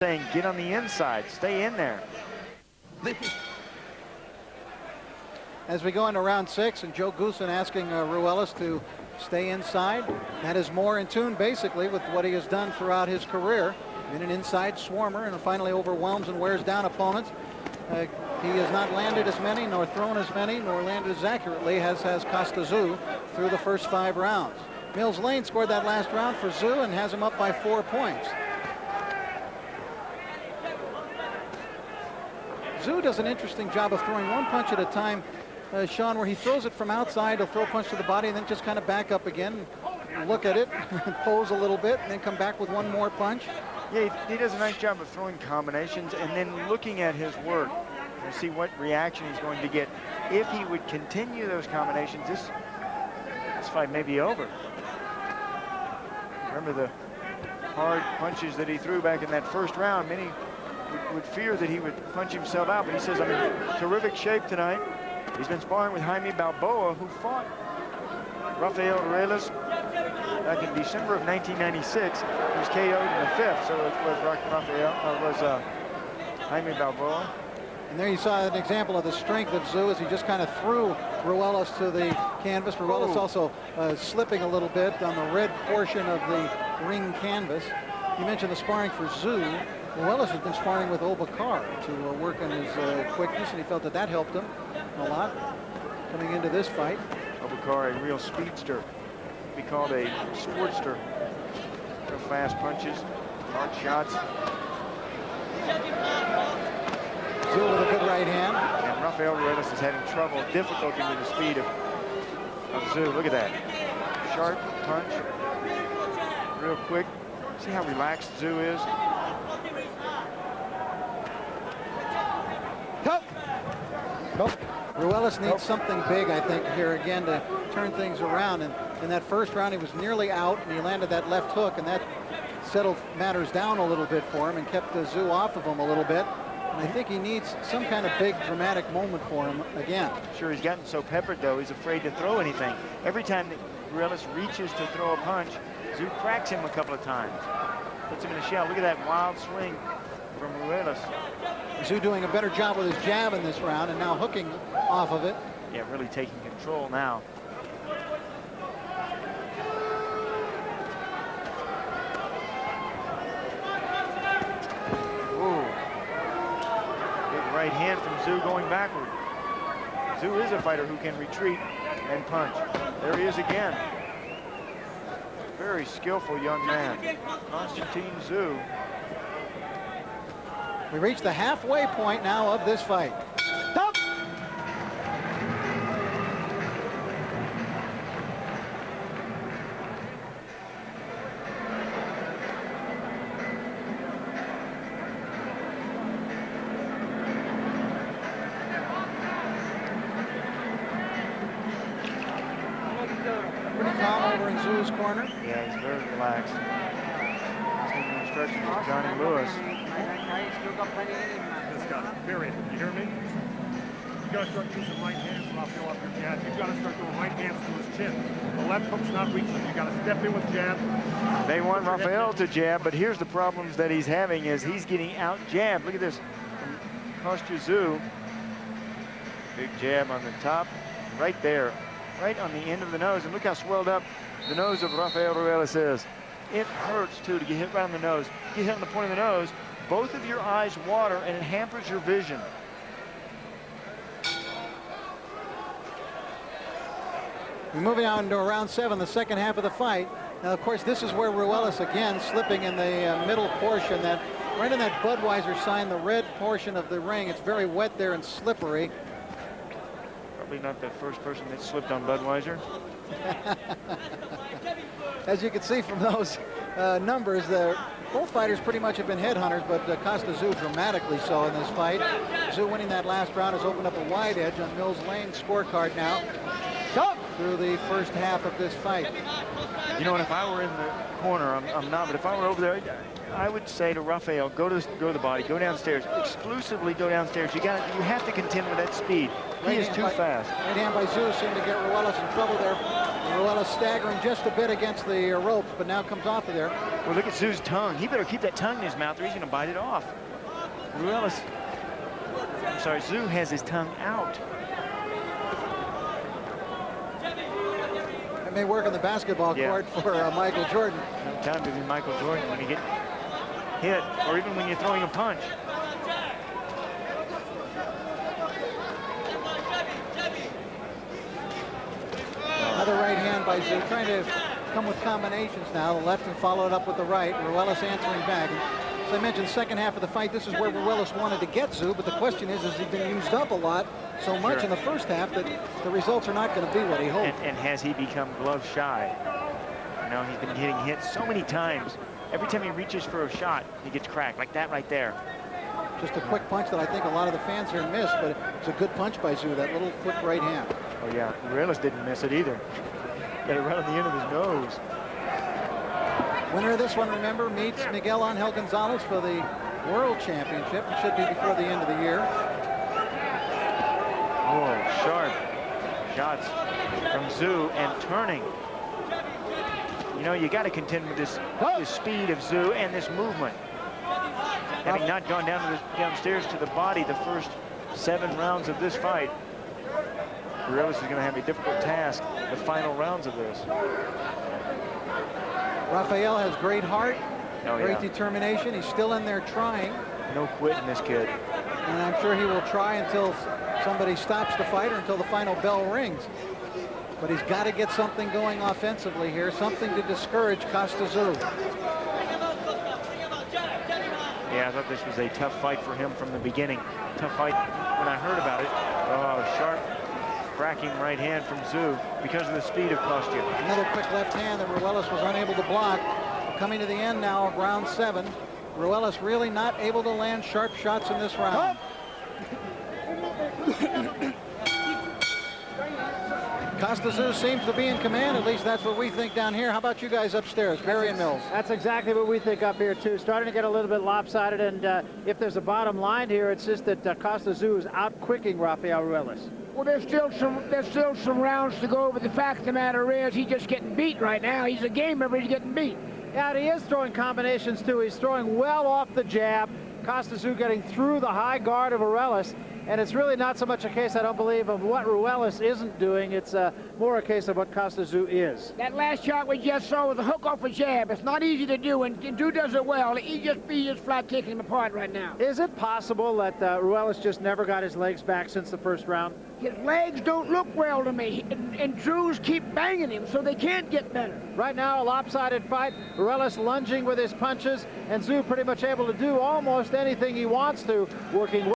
saying get on the inside, stay in there. As we go into round 6, and Joe Goosen asking Ruelas to stay inside. That is more in tune basically with what he has done throughout his career. Been an inside swarmer and finally overwhelms and wears down opponents. He has not landed as many, nor thrown as many, nor landed as accurately as has Kostya Tszyu through the first 5 rounds. Mills Lane scored that last round for Tszyu and has him up by 4 points. Tszyu does an interesting job of throwing one punch at a time, Sean, where he throws it from outside. He'll throw a punch to the body and then just kind of back up again, look at it, pose a little bit, and then come back with one more punch. Yeah, he does a nice job of throwing combinations and then looking at his work to see what reaction he's going to get. If he would continue those combinations, this fight may be over. Remember the hard punches that he threw back in that first round. Many would fear that he would punch himself out, but he says, I'm in terrific shape tonight. He's been sparring with Jaime Balboa, who fought Rafael Ruelas back in December of 1996. He was KO'd in the 5th, so it was Jaime Balboa. And there you saw an example of the strength of Tszyu as he just kind of threw Ruelas to the canvas. Ruelas also slipping a little bit on the red portion of the ring canvas. You mentioned the sparring for Tszyu. Ruelas has been sparring with Obakar to work on his quickness, and he felt that helped him a lot coming into this fight. Obakar, a real speedster. Be called a sportster. Real fast punches, hard shots. Tszyu with a good right hand. And Rafael Ruelas is having trouble, difficulty with the speed of Tszyu. Look at that. Sharp punch, real quick. See how relaxed Tszyu is? Ruelas needs something big, I think, here again to turn things around. And in that first round, he was nearly out, and he landed that left hook, and that settled matters down a little bit for him and kept Tszyu off of him a little bit. And I think he needs some kind of big, dramatic moment for him again. Sure, he's gotten so peppered, though, he's afraid to throw anything. Every time that Ruelas reaches to throw a punch, Tszyu cracks him a couple of times. Puts him in a shell. Look at that wild swing from Ruelas. Tszyu doing a better job with his jab in this round and now hooking off of it. Yeah, really taking control now. Ooh. Big right hand from Tszyu going backward. Tszyu is a fighter who can retreat and punch. There he is again. Very skillful young man, Konstantin Tszyu. We reach the halfway point now of this fight. Stop! Pretty calm over in Tszyu's corner. Yeah, he's very relaxed. Listening to instructions from Johnny Lewis. This guy, period. You hear me? You gotta start using right hands and I'll fill up your jab. You gotta start doing right hands to his chin. The left hook's not reaching. You gotta step in with jab. They want Rafael to jab, but here's the problems that he's having is he's getting out jabbed. Look at this from Kostya Tszyu. Big jab on the top, right there, right on the end of the nose. And look how swelled up the nose of Rafael Ruelas is. It hurts too to get hit right on the nose. Get hit on the point of the nose. Both of your eyes water and it hampers your vision. We're moving on to round 7, the second half of the fight. Now, of course, this is where Ruelas again slipping in the middle portion, that right in that Budweiser sign, the red portion of the ring. It's very wet there and slippery. Probably not the first person that slipped on Budweiser. As you can see from those numbers, both fighters pretty much have been headhunters, but Kostya Tszyu dramatically so in this fight. Tszyu winning that last round has opened up a wide edge on Mills Lane's scorecard now. Through the first half of this fight. You know, and if I were in the corner, I'm not, but if I were over there, I would say to Rafael, go to the body, go downstairs, exclusively go downstairs. You have to contend with that speed. He is too fast. Right hand by Tszyu seemed to get Ruelas in trouble there. Ruelas staggering just a bit against the ropes, but now comes off of there. Well, look at Tszyu's tongue. He better keep that tongue in his mouth or he's going to bite it off. Ruelas, I'm sorry, Tszyu has his tongue out. It may work on the basketball court for Michael Jordan. No time to be Michael Jordan when you get hit, or even when you're throwing a punch. Another right hand by Tszyu, trying to come with combinations now. The left and followed up with the right. Ruelas answering back. As I mentioned, second half of the fight, this is where Ruelas wanted to get Tszyu, but the question is he's been used up a lot so much in the first half that the results are not going to be what he hoped. And has he become glove shy? You know, he's been getting hit so many times. Every time he reaches for a shot, he gets cracked, like that right there. Just a quick punch that I think a lot of the fans here missed, but it's a good punch by Tszyu, that little quick right hand. Oh yeah, Ruelas didn't miss it either. Got it right on the end of his nose. Winner of this one, remember, meets Miguel Angel Gonzalez for the World Championship. It should be before the end of the year. Oh, sharp shots from Tszyu and turning. You know, you got to contend with this speed of Tszyu and this movement. Having not gone downstairs to the body the first 7 rounds of this fight, Ruelas is going to have a difficult task the final rounds of this. Rafael has great heart, great determination. He's still in there trying. No quitting this kid. And I'm sure he will try until somebody stops the fight or until the final bell rings. But he's got to get something going offensively here, something to discourage Kostya Tszyu. Yeah, I thought this was a tough fight for him from the beginning. Tough fight when I heard about it. Oh, sharp, cracking right hand from Tszyu because of the speed of Kostya. Another quick left hand that Ruelas was unable to block. Coming to the end now of round 7. Ruelas really not able to land sharp shots in this round. Kostya Tszyu seems to be in command, at least that's what we think down here. How about you guys upstairs, Barry and Mills? That's exactly what we think up here too. Starting to get a little bit lopsided, and if there's a bottom line here, it's just that Kostya Tszyu is out-quicking Rafael Ruelas. Well, there's still some rounds to go, but the fact of the matter is he's just getting beat right now. He's a gamer, but he's getting beat. Yeah, he is throwing combinations too. He's throwing well off the jab. Kostya Tszyu getting through the high guard of Ruelas. And it's really not so much a case, I don't believe, of what Ruelas isn't doing. It's more a case of what Kostya Tszyu is. That last shot we just saw was a hook off a jab. It's not easy to do, and Tszyu does it well. He just flat kicking him apart right now. Is it possible that Ruelas just never got his legs back since the first round? His legs don't look well to me, and Tszyu's keep banging him, so they can't get better. Right now, a lopsided fight. Ruelas lunging with his punches, and Tszyu pretty much able to do almost anything he wants to, working